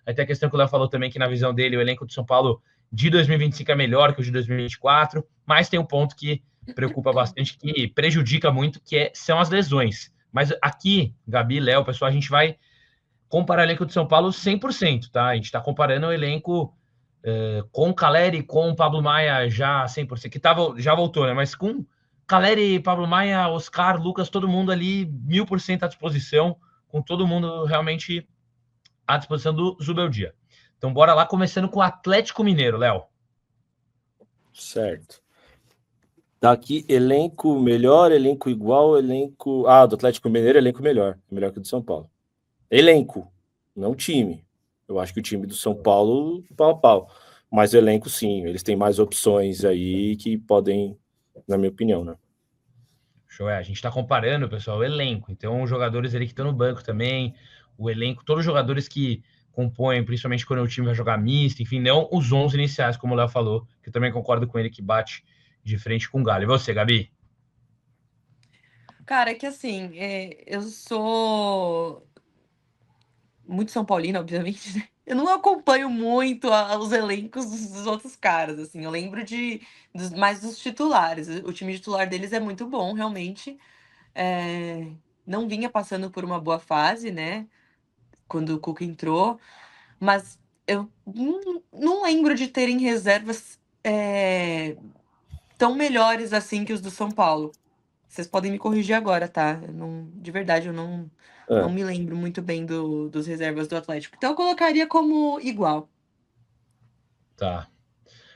Até a questão que o Léo falou também, que na visão dele, o elenco do São Paulo de 2025 é melhor que o de 2024, mas tem um ponto que preocupa bastante, que prejudica muito, são as lesões. Mas aqui, Gabi, Léo, pessoal, a gente vai comparar o elenco do São Paulo 100%, tá? A gente está comparando o elenco com o Caleri, com o Pablo Maia já 100%, que já voltou, né? Mas com Caleri, Pablo Maia, Oscar, Lucas, todo mundo ali 1000% à disposição, com todo mundo realmente à disposição do Zubeldia. Então, bora lá, começando com o Atlético Mineiro, Léo. Certo. Daqui, elenco melhor, elenco igual, elenco... Ah, do Atlético Mineiro, elenco melhor que o do São Paulo. Elenco, não time. Eu acho que o time do São Paulo, pau a pau. Mas o elenco, sim, eles têm mais opções aí que podem, na minha opinião, né? Show, a gente tá comparando, pessoal, o elenco. Então, os jogadores ali que estão no banco também, o elenco, todos os jogadores que compõem, principalmente quando o time vai jogar misto, enfim, não os 11 iniciais, como o Léo falou, que eu também concordo com ele, que bate de frente com o Galo. E você, Gabi? Cara, é que assim, eu sou muito São Paulina, obviamente, né? Eu não acompanho muito os elencos dos outros caras, assim. Eu lembro mais dos titulares. O time titular deles é muito bom, realmente. Não vinha passando por uma boa fase, né? Quando o Cuca entrou. Mas eu não lembro de terem reservas tão melhores assim que os do São Paulo. Vocês podem me corrigir agora, tá? De verdade, eu não me lembro muito bem dos reservas do Atlético. Então eu colocaria como igual. Tá.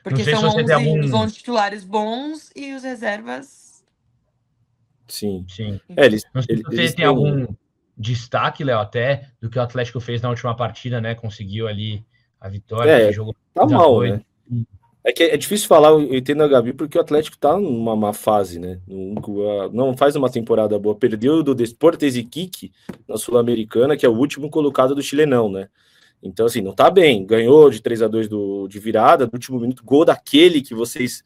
Porque são os 11 titulares bons e os reservas... Sim. Não sei se você tem algum destaque, Léo, até do que o Atlético fez na última partida, né? Conseguiu ali a vitória. Jogou tá mal, né? É que é difícil falar, eu entendo a Gabi, porque o Atlético tá numa má fase, né? Não faz uma temporada boa. Perdeu do Deportes Iquique na Sul-Americana, que é o último colocado do Chilenão, né? Então, assim, não tá bem. Ganhou de 3-2 de virada, no último minuto, gol daquele que vocês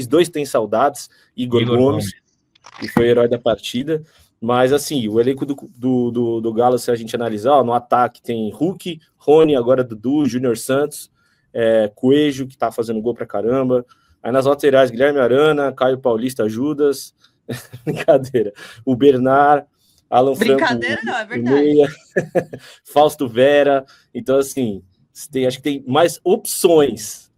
dois têm saudades, Igor Gomes, que foi o herói da partida. Mas, assim, o elenco do Galo, se a gente analisar, ó, no ataque tem Hulk, Rony, agora Dudu, Júnior Santos, Coelho, que tá fazendo gol pra caramba. Aí nas laterais, Guilherme Arana, Caio Paulista, Judas. Brincadeira. O Bernard, Alan Franco. Brincadeira não, é verdade. Fausto Vera. Então, assim, acho que tem mais opções,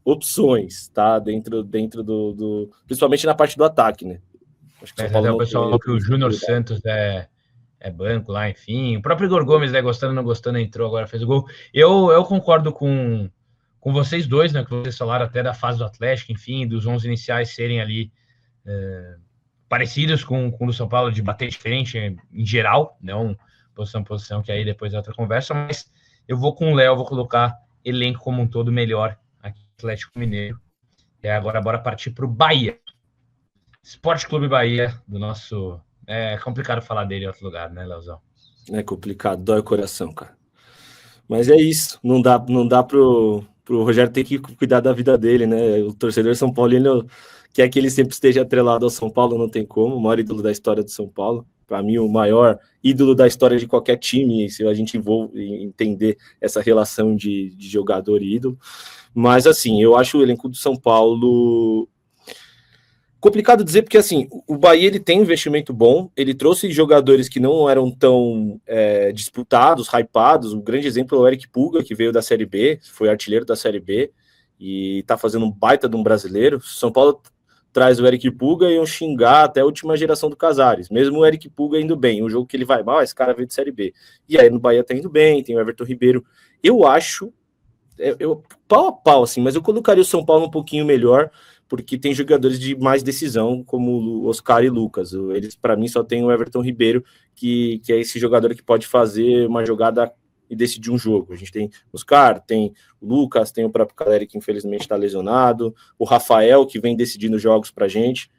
tá? Dentro do... Principalmente na parte do ataque, né? Acho que até o pessoal falou que o Júnior Santos é banco lá, enfim. O próprio Igor Gomes, né, gostando ou não gostando, entrou, agora fez o gol. Eu concordo com vocês dois, né, que vocês falaram até da fase do Atlético, enfim, dos 11 iniciais serem ali parecidos com o do São Paulo, de bater de frente em geral, não posição, que aí depois é outra conversa, mas eu vou com o Léo, vou colocar elenco como um todo melhor aqui no Atlético Mineiro. E agora bora partir para o Bahia. Esporte Clube Bahia, do nosso... É complicado falar dele em outro lugar, né, Leozão? É complicado, dói o coração, cara. Mas é isso, não dá pro Rogério ter que cuidar da vida dele, né? O torcedor São Paulino quer que ele sempre esteja atrelado ao São Paulo, não tem como, o maior ídolo da história do São Paulo. Para mim, o maior ídolo da história de qualquer time, se a gente entender essa relação de jogador e ídolo. Mas, assim, eu acho o elenco do São Paulo... Complicado dizer, porque assim, o Bahia ele tem um investimento bom, ele trouxe jogadores que não eram tão disputados, hypados. Um grande exemplo é o Eric Puga, que veio da Série B, foi artilheiro da Série B e tá fazendo um baita de um brasileiro. São Paulo traz o Eric Puga e um xingar até a última geração do Casares, mesmo o Eric Puga indo bem, um jogo que ele vai mal, esse cara veio de Série B. E aí no Bahia tá indo bem, tem o Everton Ribeiro. Eu acho, pau a pau assim, mas eu colocaria o São Paulo um pouquinho melhor, porque tem jogadores de mais decisão, como Oscar e Lucas. Eles, para mim, só tem o Everton Ribeiro, que é esse jogador que pode fazer uma jogada e decidir um jogo. A gente tem Oscar, tem o Lucas, tem o próprio Caleri, que infelizmente está lesionado, o Rafael, que vem decidindo jogos para a gente,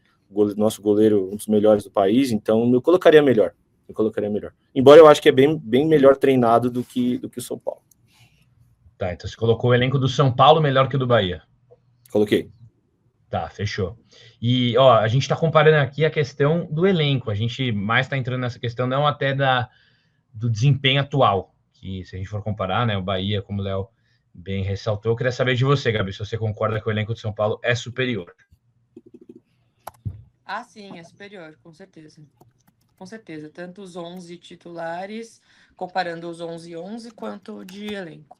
nosso goleiro, um dos melhores do país, então eu colocaria melhor. Embora eu acho que é bem melhor treinado do que o São Paulo. Tá, então você colocou o elenco do São Paulo melhor que o do Bahia. Coloquei. Tá, fechou. E, ó, a gente está comparando aqui a questão do elenco. A gente mais está entrando nessa questão não até do desempenho atual, que se a gente for comparar, né, o Bahia, como o Léo bem ressaltou, eu queria saber de você, Gabi, se você concorda que o elenco de São Paulo é superior. Ah, sim, é superior, com certeza. Com certeza, tanto os 11 titulares, comparando os 11 quanto de elenco.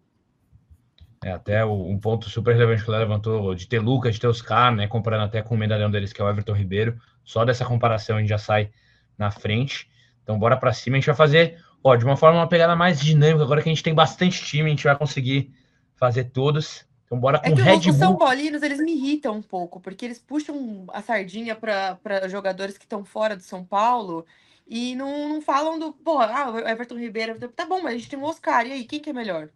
Até um ponto super relevante que o Léo levantou, de ter Lucas, de ter Oscar, né, comparando até com o medalhão deles, que é o Everton Ribeiro. Só dessa comparação a gente já sai na frente. Então bora para cima, a gente vai fazer, de uma forma, uma pegada mais dinâmica, agora que a gente tem bastante time, a gente vai conseguir fazer todos. Então bora com Red Os São Bull. Paulinos, eles me irritam um pouco, porque eles puxam a sardinha para jogadores que estão fora de São Paulo e não falam do, o Everton Ribeiro, tá bom, mas a gente tem o Oscar, e aí, quem que é melhor?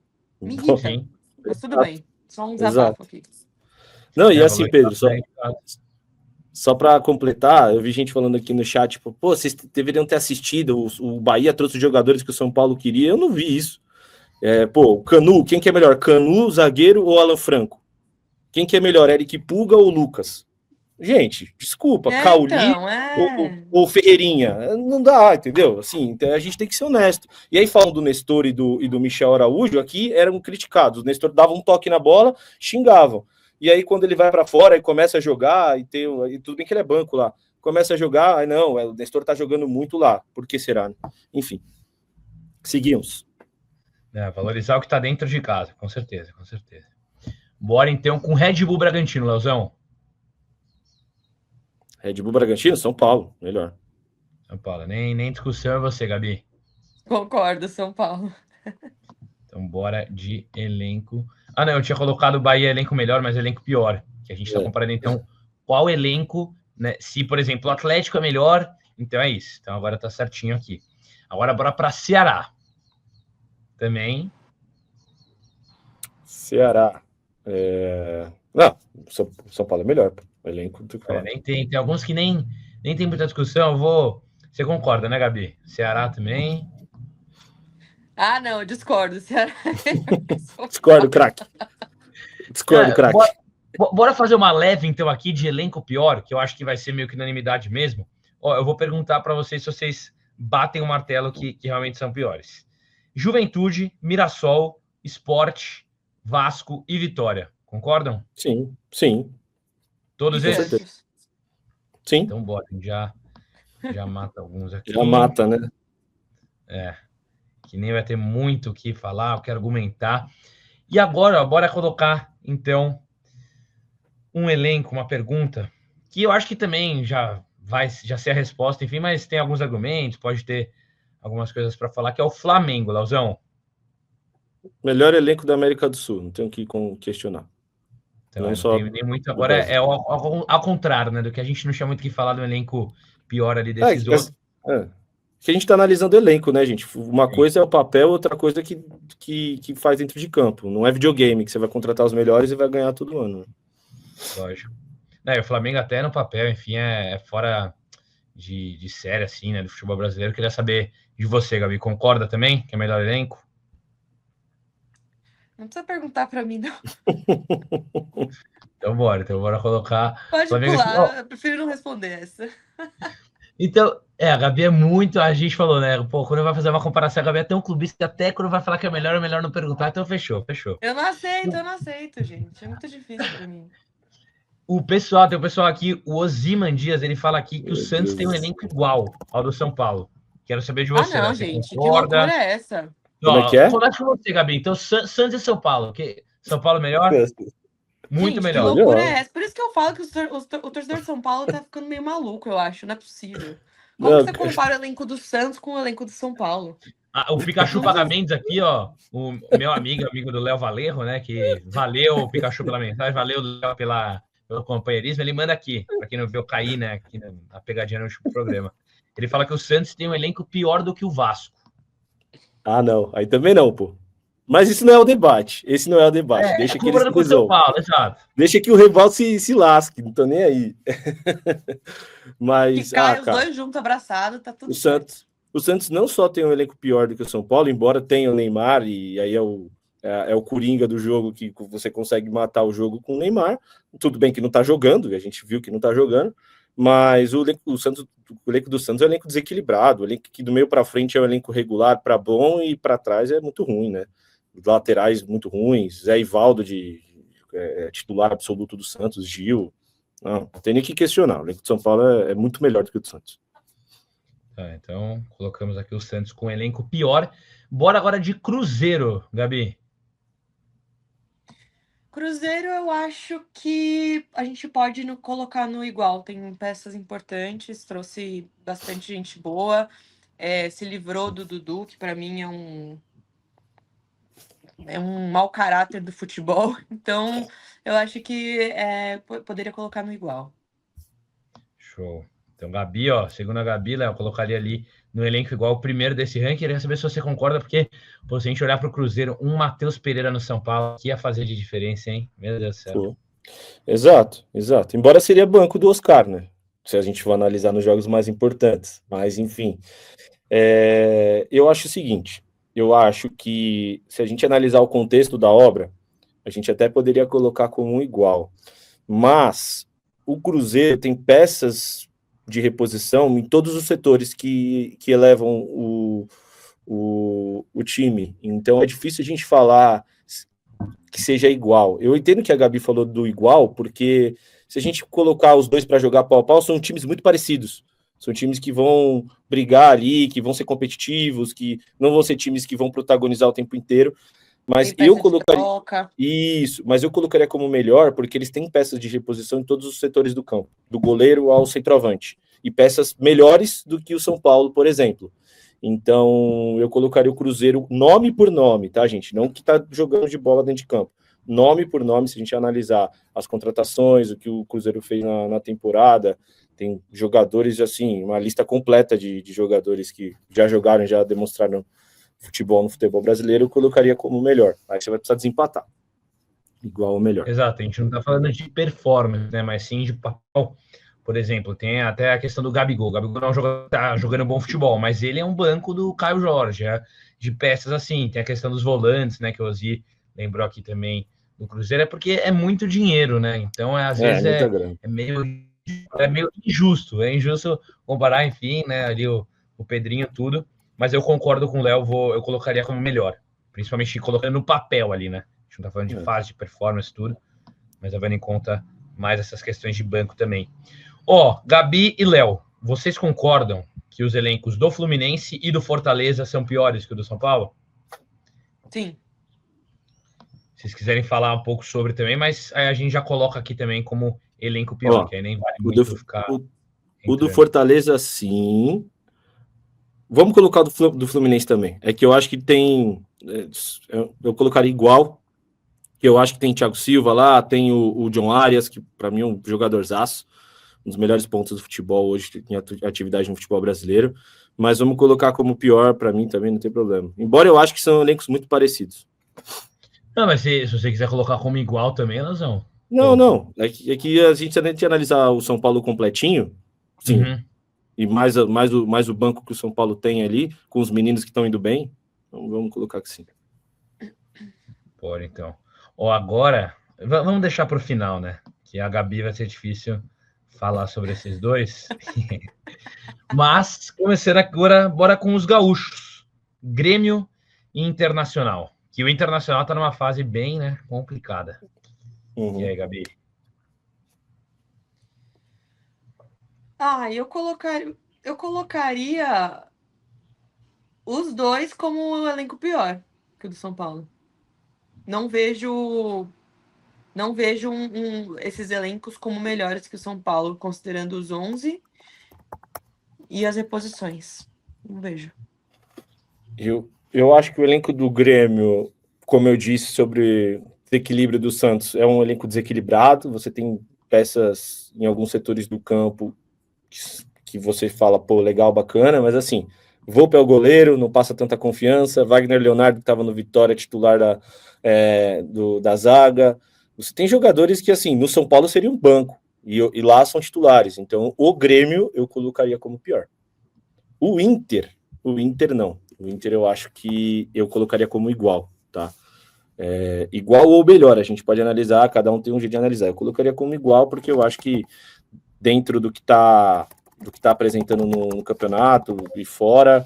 Me irrita, Sim. mas tudo bem, só um desabafo aqui. Não, e assim, Pedro, só para completar, eu vi gente falando aqui no chat, tipo, pô, vocês deveriam ter assistido, o Bahia trouxe os jogadores que o São Paulo queria, eu não vi isso. O Canu, quem que é melhor, Canu, zagueiro ou Alan Franco? Quem que é melhor, Eric Pulga ou Lucas? Gente, desculpa, Cauli ou Ferreirinha, não dá, entendeu? Assim, então a gente tem que ser honesto. E aí, falando do Nestor e do Michel Araújo, aqui eram criticados. O Nestor dava um toque na bola, xingavam. E aí, quando ele vai para fora e começa a jogar, e tudo bem que ele é banco lá, começa a jogar, aí não, o Nestor tá jogando muito lá. Por que será? Né? Enfim, seguimos. Valorizar o que tá dentro de casa, com certeza, com certeza. Bora então com Red Bull Bragantino, Leozão. Red Bull Bragantino, São Paulo, melhor. São Paulo, nem discussão é você, Gabi. Concordo, São Paulo. Então bora de elenco. Ah, não, eu tinha colocado o Bahia elenco melhor, mas elenco pior. Que a gente está comparando, então, qual elenco, né? Se, por exemplo, o Atlético é melhor, então é isso. Então agora tá certinho aqui. Agora bora para Ceará. Também. Ceará. Não, São Paulo é melhor. O elenco do que nem tem alguns que nem tem muita discussão. Você concorda, né, Gabi? Ceará também. Ah, não, discordo. Ceará. Discordo, craque. Discordo, craque. Bora fazer uma leve, então, aqui de elenco pior, que eu acho que vai ser meio que unanimidade mesmo. Eu vou perguntar para vocês se vocês batem o martelo que realmente são piores. Juventude, Mirassol, Sport, Vasco e Vitória. Concordam? Sim, sim. Todos esses? Sim. Então, bora. Já mata alguns aqui. Já mata, né? Que nem vai ter muito o que falar, o que argumentar. E agora, bora colocar, então, um elenco, uma pergunta, que eu acho que também já sei a resposta, enfim, mas tem alguns argumentos, pode ter algumas coisas para falar, que é o Flamengo, Leozão. Melhor elenco da América do Sul, não tenho que questionar. Então, não só tem nem muito. Agora é ao contrário, né? Do que a gente não tinha muito o que falar do elenco pior ali desses outros. Que a gente está analisando o elenco, né, gente? Uma coisa é o papel, outra coisa que faz dentro de campo. Não é videogame, que você vai contratar os melhores e vai ganhar todo ano. Lógico. O Flamengo até no papel, enfim, é fora de série, assim, né, do futebol brasileiro. Queria saber de você, Gabi. Concorda também que é melhor elenco? Não precisa perguntar para mim, não. Então bora colocar... Pode Flamengo pular, eu prefiro não responder essa. Então, a Gabi é muito... A gente falou, né? Pô, quando vai fazer uma comparação, a Gabi é tão clubista que até quando vai falar que é melhor não perguntar. Então fechou. Eu não aceito, gente. É muito difícil para mim. Tem o pessoal aqui, o Osiman Dias, ele fala aqui que o Santos tem um elenco igual ao do São Paulo. Quero saber de você. Ah, não, gente. Que loucura é essa? Como é que é? Começa com você, Gabi. Então, Santos e São Paulo. São Paulo é melhor? Muito gente, melhor. Que loucura é essa? Por isso que eu falo que o torcedor de São Paulo tá ficando meio maluco, eu acho. Não é possível. Como você compara o elenco do Santos com o elenco do São Paulo? O Pikachu Pagamentos aqui, ó. O meu amigo do Léo Valerro, né? Que valeu o Pikachu pela mensagem, valeu Léo pelo companheirismo. Ele manda aqui, para quem não viu, cair, né? Aqui na pegadinha no último programa. Ele fala que o Santos tem um elenco pior do que o Vasco. Ah, não. Aí também não, pô. Mas isso não é o debate. Esse não é o debate. Deixa que eles com São Paulo, exato. Deixa que o rival se lasque. Não tô nem aí. Mas, que cai os dois juntos, abraçados, tá tudo certo. O Santos não só tem um elenco pior do que o São Paulo, embora tenha o Neymar, e aí é o coringa do jogo, que você consegue matar o jogo com o Neymar. Tudo bem que não tá jogando, a gente viu que não tá jogando, mas o elenco do Santos é um elenco desequilibrado, o elenco que do meio para frente é um elenco regular para bom e para trás é muito ruim, né? Laterais muito ruins, Zé Ivaldo titular absoluto do Santos, Gil, não tem nem que questionar, o elenco de São Paulo é muito melhor do que o do Santos. Então colocamos aqui o Santos com um elenco pior. Bora agora de Cruzeiro, Gabi. Cruzeiro, eu acho que a gente pode colocar no igual. Tem peças importantes, trouxe bastante gente boa, se livrou do Dudu, que para mim é um mau caráter do futebol. Então, eu acho que poderia colocar no igual. Show. Então, Gabi, segundo a Gabi, Léo, eu colocaria ali no elenco igual o primeiro desse ranking. Queria saber se você concorda, porque se a gente olhar para o Cruzeiro, um Matheus Pereira no São Paulo, que ia fazer de diferença, hein? Meu Deus do céu. Pô. Exato. Embora seria banco do Oscar, né? Se a gente for analisar nos jogos mais importantes. Mas, enfim. Eu acho o seguinte. Eu acho que se a gente analisar o contexto da obra, a gente até poderia colocar como um igual. Mas o Cruzeiro tem peças de reposição em todos os setores que elevam o time. Então é difícil a gente falar que seja igual. Eu entendo que a Gabi falou do igual, porque se a gente colocar os dois para jogar pau a pau, são times muito parecidos. São times que vão brigar ali, que vão ser competitivos, que não vão ser times que vão protagonizar o tempo inteiro. Mas eu colocaria isso, mas eu colocaria como melhor porque eles têm peças de reposição em todos os setores do campo, do goleiro ao centroavante, e peças melhores do que o São Paulo, por exemplo. Então, eu colocaria o Cruzeiro nome por nome, tá, gente? Não que tá jogando de bola dentro de campo. Nome por nome, se a gente analisar as contratações, o que o Cruzeiro fez na temporada, tem jogadores, assim, uma lista completa de jogadores que já jogaram, já demonstraram futebol no futebol brasileiro, eu colocaria como melhor. Aí você vai precisar desempatar. Igual ou melhor. Exato, a gente não tá falando de performance, né? Mas sim de papel. Por exemplo, tem até a questão do Gabigol. O Gabigol não tá jogando bom futebol, mas ele é um banco do Caio Jorge, de peças assim. Tem a questão dos volantes, né? Que o Ozzy lembrou aqui também do Cruzeiro, é porque é muito dinheiro, né? Então, às vezes é meio injusto. É injusto comparar, enfim, né? Ali o Pedrinho, tudo. Mas eu concordo com o Léo, eu colocaria como melhor. Principalmente colocando no papel ali, né? A gente não tá falando de fase, de performance, tudo. Mas levando em conta mais essas questões de banco também. Gabi e Léo, vocês concordam que os elencos do Fluminense e do Fortaleza são piores que o do São Paulo? Sim. Se vocês quiserem falar um pouco sobre também, mas a gente já coloca aqui também como elenco pior, que aí nem vale muito ficar... O do Fortaleza, sim. Vamos colocar o do Fluminense também. É que eu acho que tem... Eu colocaria igual, que eu acho que tem Thiago Silva lá, tem o John Arias, que para mim é um jogadorzaço, um dos melhores pontos do futebol hoje em atividade no futebol brasileiro, mas vamos colocar como pior para mim também, não tem problema. Embora eu acho que são elencos muito parecidos. Não, mas se você quiser colocar como igual também, Lazão. Não. É que a gente tem que analisar o São Paulo completinho, sim. Uhum. E mais o banco que o São Paulo tem ali, com os meninos que estão indo bem, então vamos colocar que sim. Bora, então. Agora, vamos deixar para o final, né? Que a Gabi vai ser difícil falar sobre esses dois. Mas, começando agora, bora com os gaúchos. Grêmio e Internacional. Que o Internacional está numa fase bem, né, complicada. Uhum. E aí, Gabi? Eu colocaria os dois como um elenco pior que o do São Paulo. Não vejo esses elencos como melhores que o São Paulo, considerando os 11 e as reposições. Não vejo. Eu acho que o elenco do Grêmio, como eu disse sobre o equilíbrio do Santos, é um elenco desequilibrado. Você tem peças em alguns setores do campo que você fala, pô, legal, bacana, mas assim, Volpe é o goleiro, não passa tanta confiança. Wagner Leonardo, que estava no Vitória, titular da zaga. Você tem jogadores que, assim, no São Paulo seria um banco, e lá são titulares. Então, o Grêmio eu colocaria como pior. O Inter não. O Inter eu acho que eu colocaria como igual, tá? Igual ou melhor, a gente pode analisar, cada um tem um jeito de analisar. Eu colocaria como igual porque eu acho que dentro do que tá apresentando no campeonato e fora.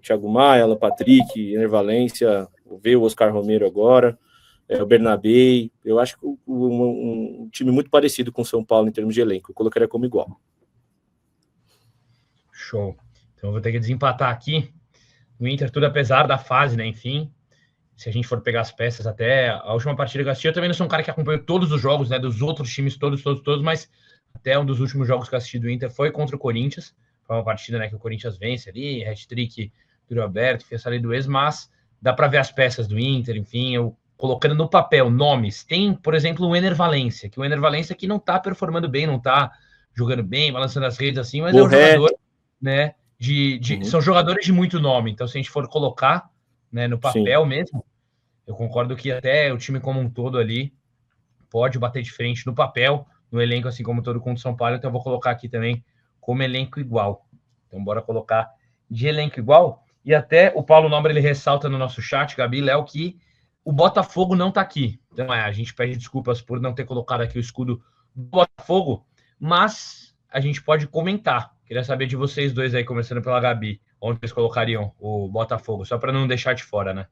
Thiago Maia, Alan Patrick, Ener Valencia, veio o Oscar Romero agora, o Bernabé. Eu acho que um time muito parecido com o São Paulo em termos de elenco. Eu colocaria como igual. Show. Então eu vou ter que desempatar aqui. O Inter, tudo apesar da fase, né? Enfim, se a gente for pegar as peças até a última partida que eu assisti, eu também não sou um cara que acompanhou todos os jogos, né? Dos outros times, todos, mas até um dos últimos jogos que eu assisti do Inter foi contra o Corinthians. Foi uma partida, né, que o Corinthians vence ali, hat-trick do Roberto, fez a lei do ex, mas dá para ver as peças do Inter, enfim, eu colocando no papel nomes. Tem, por exemplo, o Ener Valencia, que o Ener Valencia que não tá performando bem, não tá jogando bem, balançando as redes assim, mas é um jogador, né, são jogadores de muito nome. Então, se a gente for colocar, né, no papel mesmo, eu concordo que até o time como um todo ali pode bater de frente no papel, no elenco, assim como todo contra o São Paulo. Então, eu vou colocar aqui também como elenco igual. Então, bora colocar de elenco igual. E até o Paulo Nobre, ele ressalta no nosso chat, Gabi, Léo, que o Botafogo não tá aqui. Então, a gente pede desculpas por não ter colocado aqui o escudo do Botafogo, mas a gente pode comentar. Queria saber de vocês dois aí, começando pela Gabi, onde vocês colocariam o Botafogo, só para não deixar de fora, né?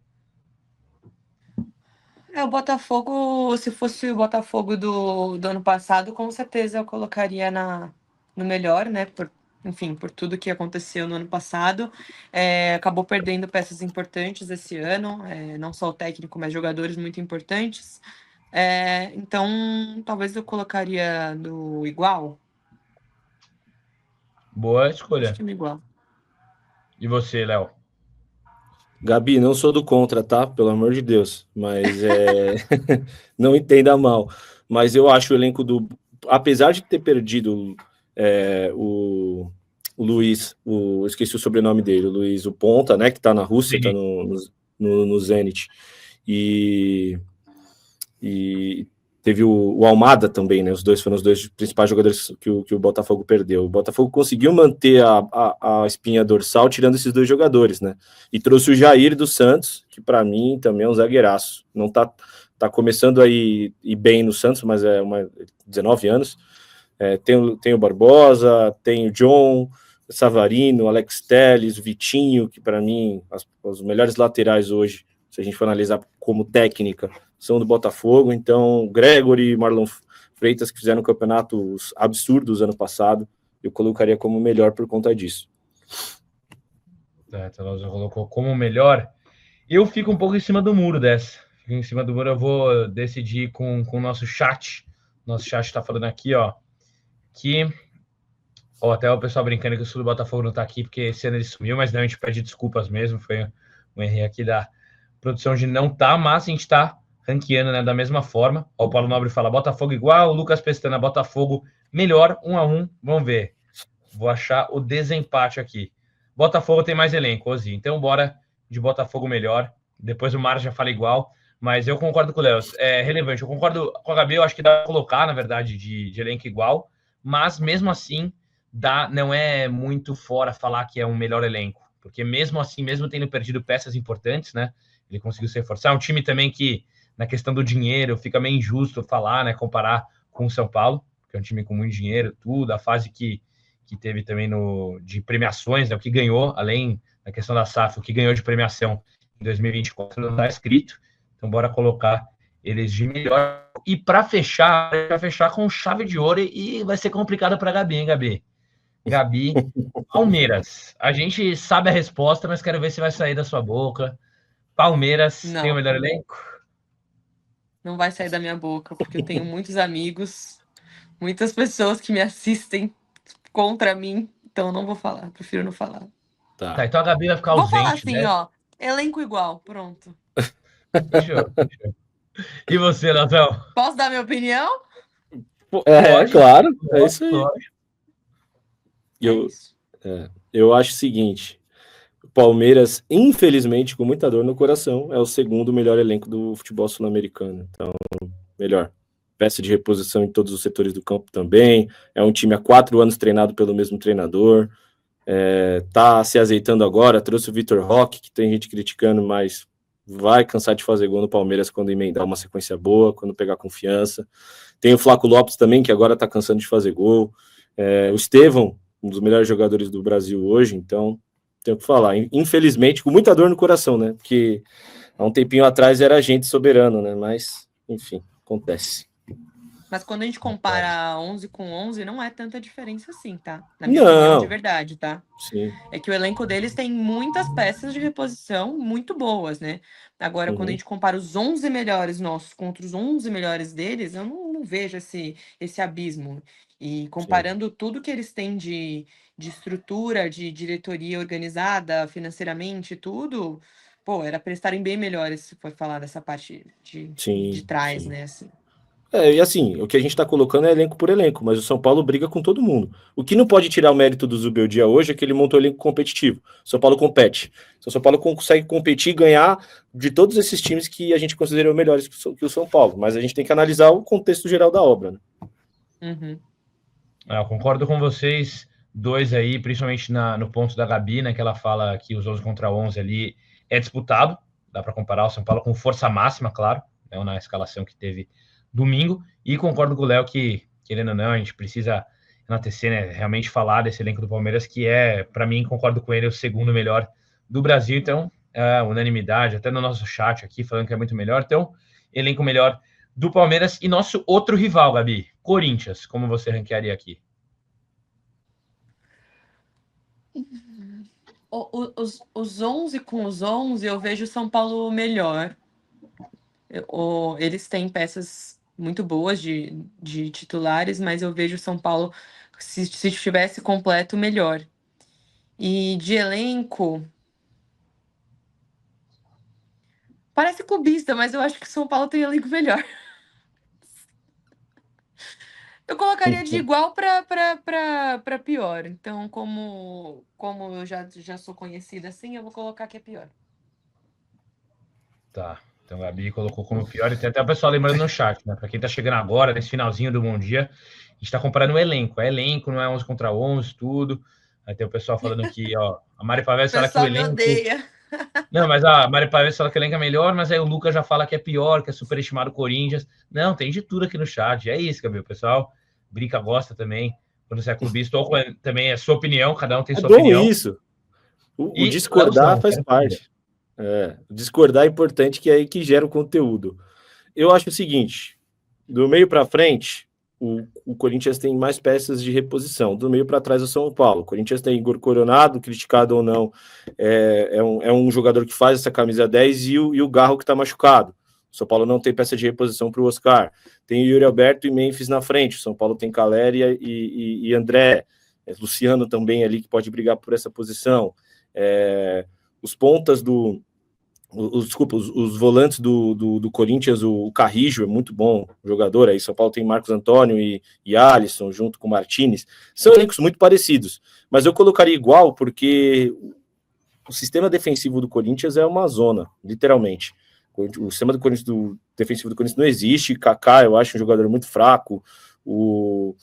O Botafogo, se fosse o Botafogo do ano passado, com certeza eu colocaria no melhor, né? Enfim, por tudo que aconteceu no ano passado. Acabou perdendo peças importantes esse ano, não só o técnico, mas jogadores muito importantes. Então, talvez eu colocaria no igual. Boa escolha. Acho que no igual. E você, Léo? Gabi, não sou do contra, tá? Pelo amor de Deus. Mas não entenda mal. Mas eu acho o elenco do... Apesar de ter perdido o Luiz, esqueci o sobrenome dele, o Luiz, o Ponta, né? Que tá na Rússia, tá no Zenit. E teve o Almada também, né? Os dois foram os dois principais jogadores que o Botafogo perdeu. O Botafogo conseguiu manter a espinha dorsal tirando esses dois jogadores, né? E trouxe o Jair dos Santos, que para mim também é um zagueiraço. Não tá começando a ir bem no Santos, mas 19 anos. Tem o Barbosa, tem o John, o Savarino, o Alex Telles, o Vitinho, que para mim os melhores laterais hoje, se a gente for analisar como técnica, são do Botafogo. Então, Gregory e Marlon Freitas, que fizeram campeonatos absurdos ano passado, eu colocaria como melhor por conta disso. Então, você colocou como melhor. Eu fico um pouco em cima do muro dessa. Em cima do muro eu vou decidir com o nosso chat. Nosso chat está falando aqui, ó, que... até o pessoal brincando que o Sul do Botafogo não tá aqui, porque esse ano ele sumiu, mas não, a gente pede desculpas mesmo. Foi um erro aqui da produção de não tá, mas a gente tá ranqueando, né, da mesma forma. O Paulo Nobre fala Botafogo igual, o Lucas Pestana, Botafogo melhor, 1-1, vamos ver. Vou achar o desempate aqui. Botafogo tem mais elenco, Ozi, então bora de Botafogo melhor. Depois o Mar já fala igual, mas eu concordo com o Léo, é relevante. Eu concordo com a Gabi, eu acho que dá pra colocar, na verdade, de elenco igual, mas mesmo assim, não é muito fora falar que é um melhor elenco, porque mesmo assim, mesmo tendo perdido peças importantes, né, ele conseguiu se reforçar. É um time também que, na questão do dinheiro, fica meio injusto falar, né, comparar com o São Paulo, que é um time com muito dinheiro, tudo, a fase que teve também de premiações, né, o que ganhou, além da questão da SAF, o que ganhou de premiação em 2024 não está escrito, então bora colocar eles de melhor. E para fechar com chave de ouro, e vai ser complicado para a Gabi, hein, Gabi? Gabi, Palmeiras. A gente sabe a resposta, mas quero ver se vai sair da sua boca. Palmeiras tem o melhor elenco? Não vai sair da minha boca, porque eu tenho muitos amigos, muitas pessoas que me assistem contra mim, então não vou falar, prefiro não falar. Tá, então a Gabi vai ficar ausente. Vou falar assim, né? ó, elenco igual, pronto. Fechou. E você, Natal? Posso dar minha opinião? Pode, claro, é isso aí. Eu acho o seguinte, o Palmeiras, infelizmente, com muita dor no coração, é o segundo melhor elenco do futebol sul-americano. Então, melhor. Peça de reposição em todos os setores do campo também. É um time há 4 anos treinado pelo mesmo treinador. Tá se azeitando agora. Trouxe o Vitor Roque, que tem gente criticando, mas vai cansar de fazer gol no Palmeiras quando emendar uma sequência boa, quando pegar confiança. Tem o Flaco Lopes também, que agora tá cansando de fazer gol. O Estevão, um dos melhores jogadores do Brasil hoje, então tenho que falar. Infelizmente, com muita dor no coração, né? Porque há um tempinho atrás era gente soberano, né? Mas, enfim, acontece. Mas quando a gente compara 11 com 11, não é tanta diferença assim, tá? Na minha opinião, de verdade, tá? Sim. É que o elenco deles tem muitas peças de reposição muito boas, né? Agora, quando a gente compara os 11 melhores nossos contra os 11 melhores deles, eu não vejo esse abismo. E comparando tudo que eles têm de estrutura, de diretoria organizada, financeiramente, tudo, pô, era para estarem bem melhores, se for falar dessa parte de trás, né? Assim. E assim, o que a gente está colocando é elenco por elenco, mas o São Paulo briga com todo mundo. O que não pode tirar o mérito do Zubeldia hoje é que ele montou elenco competitivo. O São Paulo compete. O São Paulo consegue competir e ganhar de todos esses times que a gente considera melhores que o São Paulo, mas a gente tem que analisar o contexto geral da obra, né? Eu concordo com vocês dois aí, principalmente no ponto da Gabi, né, que ela fala que os 11 contra 11 ali é disputado, dá para comparar o São Paulo com força máxima, claro, né, na escalação que teve domingo, e concordo com o Léo que, querendo ou não, a gente precisa enaltecer, né, realmente falar desse elenco do Palmeiras, que é, para mim, concordo com ele, o segundo melhor do Brasil, então, unanimidade, até no nosso chat aqui, falando que é muito melhor, então, elenco melhor do Palmeiras. E nosso outro rival, Gabi, Corinthians, como você ranquearia aqui? Os 11 com os 11, eu vejo o São Paulo melhor. Eles têm peças muito boas de titulares, mas eu vejo o São Paulo, se estivesse completo, melhor. E de elenco... Parece clubista, mas eu acho que o São Paulo tem elenco melhor. Eu colocaria de igual para pior. Então, como eu já sou conhecida assim, eu vou colocar que é pior. Tá. Então, a Gabi colocou como pior. E tem até o pessoal lembrando no chat, né? Para quem tá chegando agora, nesse finalzinho do Bom Dia, a gente tá comparando o elenco. É elenco, não é 11 contra 11, tudo. Aí tem o pessoal falando que, ó, a Mari Pavés fala que o elenco... odeia. Não, mas a Mari Pavés fala que o elenco é melhor, mas aí o Lucas já fala que é pior, que é superestimado o Corinthians. Não, tem de tudo aqui no chat. É isso, Gabi. O pessoal brinca, gosta também. Quando você é clubista, ou também é sua opinião, cada um tem sua opinião. Isso. O discordar faz parte. Discordar é importante, que é aí que gera o conteúdo. Eu acho o seguinte, do meio para frente, o Corinthians tem mais peças de reposição. Do meio para trás, o São Paulo. O Corinthians tem Igor Coronado, criticado ou não, é um jogador que faz essa camisa 10, e o Garro que está machucado. O São Paulo não tem peça de reposição para o Oscar. Tem o Yuri Alberto e Memphis na frente. O São Paulo tem Caleri e André. Luciano também ali, que pode brigar por essa posição. Os pontas os volantes do Corinthians, o Carrijo é muito bom jogador, aí São Paulo tem Marcos Antônio e Alisson, junto com o Martinez, são elencos muito parecidos, mas eu colocaria igual, porque o sistema defensivo do Corinthians é uma zona, literalmente. O sistema defensivo do Corinthians não existe. Kaká, eu acho um jogador muito fraco. O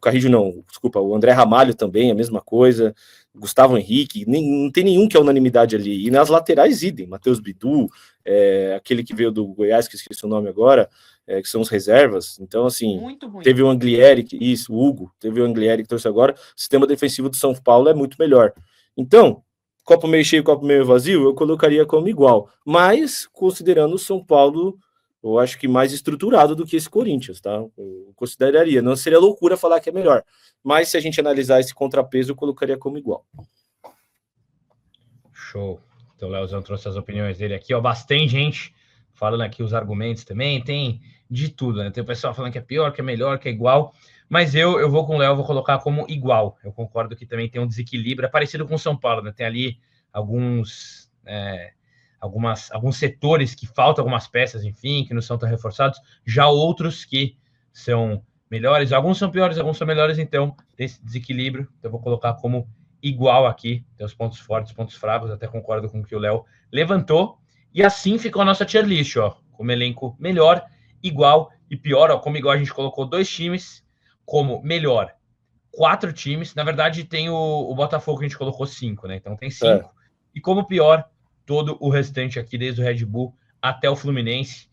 Carrijo não, desculpa, o André Ramalho também, a mesma coisa. Gustavo Henrique, não tem nenhum que é unanimidade ali. E nas laterais, idem. Matheus Bidu, aquele que veio do Goiás, que esqueci o nome agora, que são os reservas. Então, assim, teve o Anglieri, o Hugo, teve o Anglieri que trouxe agora. O sistema defensivo do São Paulo é muito melhor. Então, copo meio cheio, copo meio vazio, eu colocaria como igual. Mas, considerando o São Paulo, eu acho que mais estruturado do que esse Corinthians, tá? Eu consideraria. Não seria loucura falar que é melhor. Mas, se a gente analisar esse contrapeso, eu colocaria como igual. Show. Então, o Leozão trouxe as opiniões dele aqui. Ó, bastante gente falando aqui os argumentos também. Tem de tudo, né? Tem o pessoal falando que é pior, que é melhor, que é igual. Mas eu vou com o Léo, vou colocar como igual. Eu concordo que também tem um desequilíbrio, é parecido com o São Paulo, né? Tem ali alguns setores que faltam algumas peças, enfim, que não são tão reforçados. Já outros que são melhores, alguns são piores, alguns são melhores, então tem esse desequilíbrio. Então eu vou colocar como igual aqui. Tem os pontos fortes, pontos fracos, até concordo com o que o Léo levantou. E assim ficou a nossa tier list, ó, como elenco melhor, igual e pior. Ó, como igual a gente colocou 2 times, como melhor 4 times. Na verdade, tem o Botafogo que a gente colocou 5, né? Então tem 5. E como pior, todo o restante aqui, desde o Red Bull até o Fluminense.